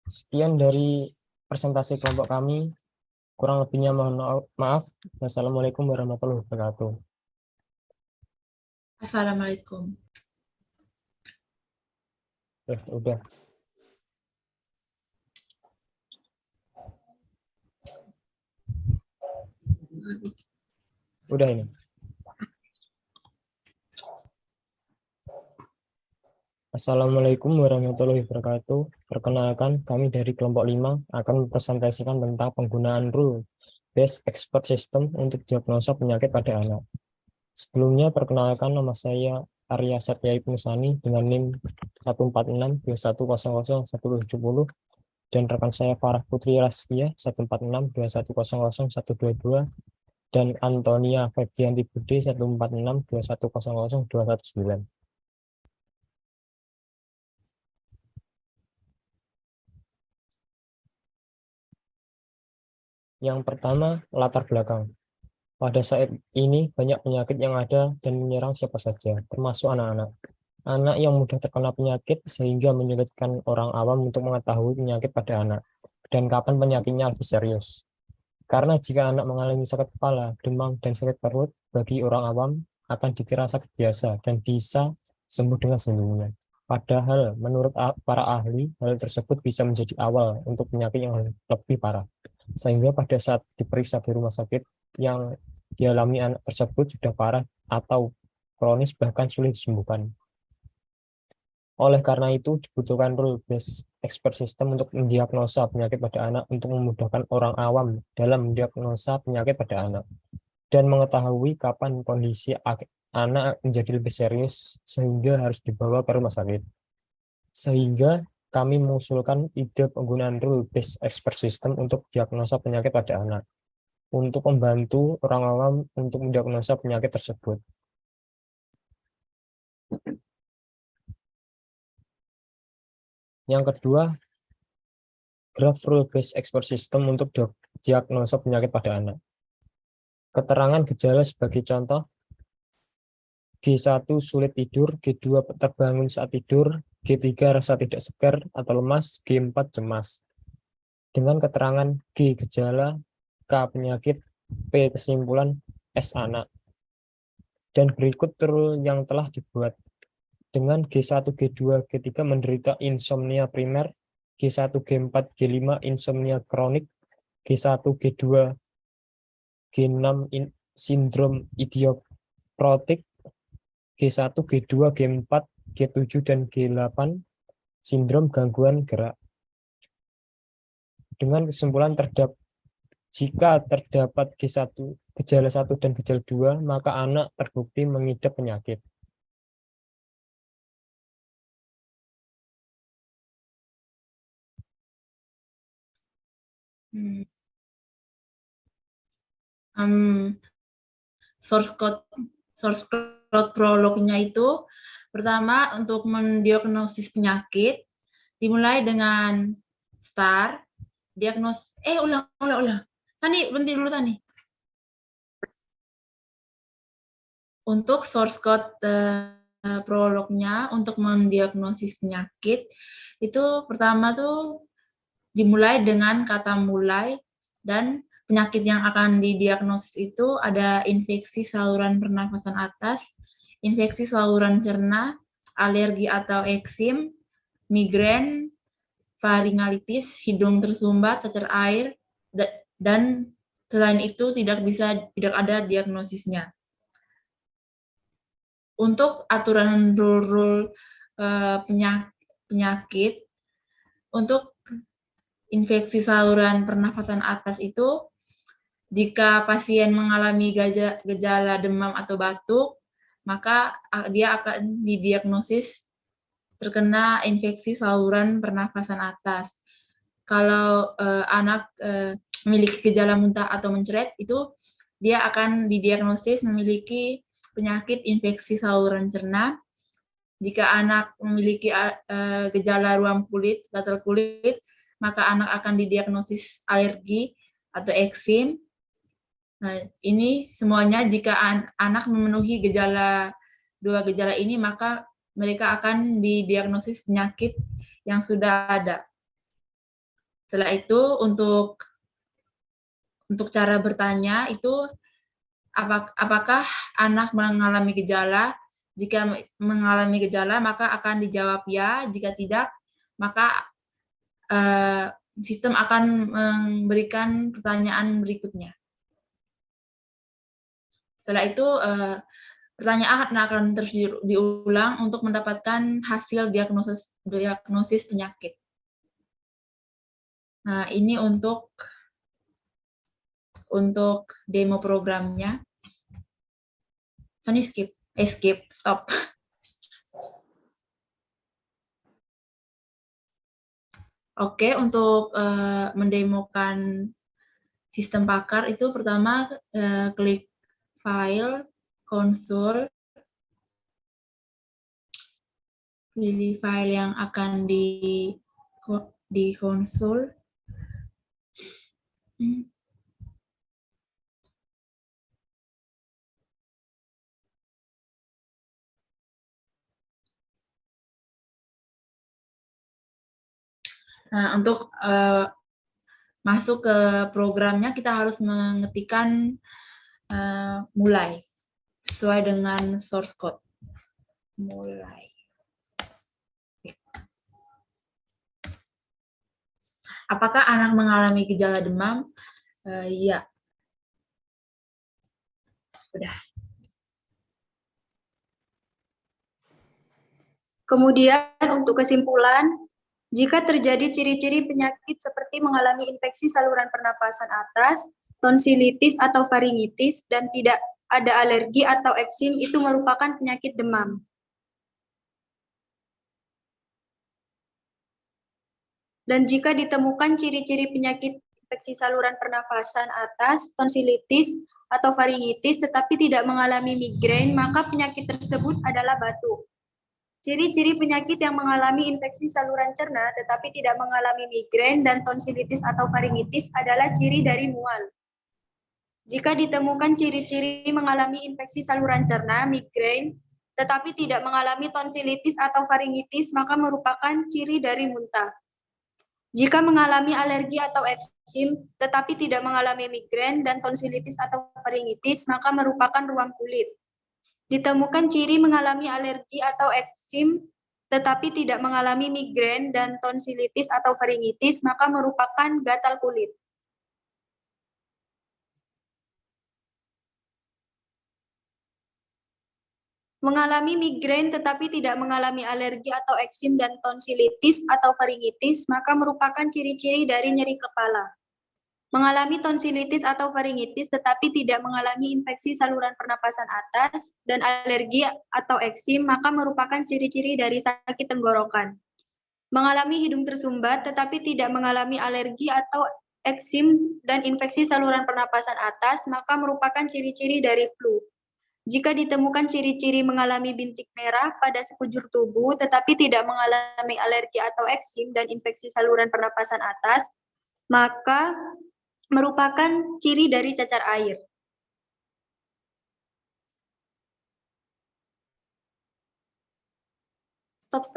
Sekian dari presentasi kelompok kami. Kurang lebihnya mohon maaf. Wassalamualaikum warahmatullahi wabarakatuh. Assalamualaikum. Udah. Udah ini. Assalamualaikum warahmatullahi wabarakatuh. Perkenalkan, kami dari kelompok 5 akan mempresentasikan tentang penggunaan rule-based expert system untuk diagnosa penyakit pada anak. Sebelumnya, perkenalkan, nama saya Arya Satya Ibnusani dengan NIM 14621001170 dan rekan saya Farah Putri Raskia 14621001122 dan Antonia Febrianti Budi 14621000219. Yang pertama, latar belakang. Pada saat ini banyak penyakit yang ada dan menyerang siapa saja, termasuk anak-anak. Anak yang mudah terkena penyakit sehingga menyulitkan orang awam untuk mengetahui penyakit pada anak dan kapan penyakitnya lebih serius. Karena jika anak mengalami sakit kepala, demam, dan sakit perut, bagi orang awam akan dikira sakit biasa dan bisa sembuh dengan sendirinya. Padahal menurut para ahli, hal tersebut bisa menjadi awal untuk penyakit yang lebih parah. Sehingga pada saat diperiksa di rumah sakit, yang dialami anak tersebut sudah parah atau kronis bahkan sulit disembuhkan. Oleh karena itu, dibutuhkan rule-based expert system untuk mendiagnosa penyakit pada anak untuk memudahkan orang awam dalam mendiagnosa penyakit pada anak dan mengetahui kapan kondisi anak menjadi lebih serius sehingga harus dibawa ke rumah sakit. Sehingga kami mengusulkan ide penggunaan rule-based expert system untuk diagnosa penyakit pada anak untuk membantu orang awam untuk mendiagnosa penyakit tersebut. Yang kedua, graph rule-based expert system untuk diagnosa penyakit pada anak. Keterangan gejala sebagai contoh, G1 sulit tidur, G2 terbangun saat tidur, G3 rasa tidak segar atau lemas, G4 cemas. Dengan keterangan G gejala, K penyakit, P kesimpulan, S anak. Dan berikut rule yang telah dibuat. Dengan G1, G2, G3 menderita insomnia primer, G1, G4, G5 insomnia kronik, G1, G2, G6 sindrom idioprotik, G1, G2, G4, G7, dan G8 sindrom gangguan gerak. Dengan kesimpulan jika terdapat G1, gejala 1 dan gejala 2, maka anak terbukti mengidap penyakit. Source code prolognya itu pertama untuk mendiagnosis penyakit dimulai dengan start ulang Tani berhenti dulu Tani. Untuk source code prolognya untuk mendiagnosis penyakit itu pertama tuh dimulai dengan kata mulai, dan penyakit yang akan didiagnosis itu ada infeksi saluran pernafasan atas, infeksi saluran cerna, alergi atau eksim, migrain, faringalitis, hidung tersumbat, cacar air, dan selain itu tidak ada diagnosisnya. Untuk aturan rule penyakit untuk infeksi saluran pernafasan atas itu, jika pasien mengalami gejala demam atau batuk, maka dia akan didiagnosis terkena infeksi saluran pernafasan atas. Kalau anak memiliki gejala muntah atau mencret, itu dia akan didiagnosis memiliki penyakit infeksi saluran cerna. Jika anak memiliki gejala ruam kulit, gatal kulit, maka anak akan didiagnosis alergi atau eksim. Nah, ini semuanya jika anak memenuhi dua gejala ini, maka mereka akan didiagnosis penyakit yang sudah ada. Setelah itu untuk cara bertanya itu apakah anak mengalami gejala? Jika mengalami gejala maka akan dijawab ya, jika tidak maka sistem akan memberikan pertanyaan berikutnya. Setelah itu pertanyaan akan terus diulang untuk mendapatkan hasil diagnosis penyakit. Nah, ini untuk demo programnya. Ini stop. Oke, untuk mendemokan sistem Pakar itu pertama klik file, konsol, pilih file yang akan di konsol. Nah, untuk masuk ke programnya kita harus mengetikkan mulai sesuai dengan source code. Mulai. Apakah anak mengalami gejala demam? Iya. Udah. Kemudian untuk kesimpulan, jika terjadi ciri-ciri penyakit seperti mengalami infeksi saluran pernapasan atas, tonsilitis atau faringitis, dan tidak ada alergi atau eksim, itu merupakan penyakit demam. Dan jika ditemukan ciri-ciri penyakit infeksi saluran pernafasan atas, tonsilitis, atau faringitis, tetapi tidak mengalami migrain, maka penyakit tersebut adalah batuk. Ciri-ciri penyakit yang mengalami infeksi saluran cerna tetapi tidak mengalami migrain dan tonsilitis atau faringitis adalah ciri dari mual. Jika ditemukan ciri-ciri mengalami infeksi saluran cerna, migrain, tetapi tidak mengalami tonsilitis atau faringitis, maka merupakan ciri dari muntah. Jika mengalami alergi atau eksim, tetapi tidak mengalami migrain dan tonsilitis atau faringitis, maka merupakan ruam kulit. Ditemukan ciri mengalami alergi atau eksim, tetapi tidak mengalami migrain dan tonsilitis atau faringitis, maka merupakan gatal kulit. Mengalami migrain tetapi tidak mengalami alergi atau eksim dan tonsilitis atau faringitis, maka merupakan ciri-ciri dari nyeri kepala. Mengalami tonsilitis atau faringitis tetapi tidak mengalami infeksi saluran pernapasan atas dan alergi atau eksim, maka merupakan ciri-ciri dari sakit tenggorokan. Mengalami hidung tersumbat tetapi tidak mengalami alergi atau eksim dan infeksi saluran pernapasan atas, maka merupakan ciri-ciri dari flu. Jika ditemukan ciri-ciri mengalami bintik merah pada sekujur tubuh tetapi tidak mengalami alergi atau eksim dan infeksi saluran pernapasan atas, maka merupakan ciri dari cacar air. Stop.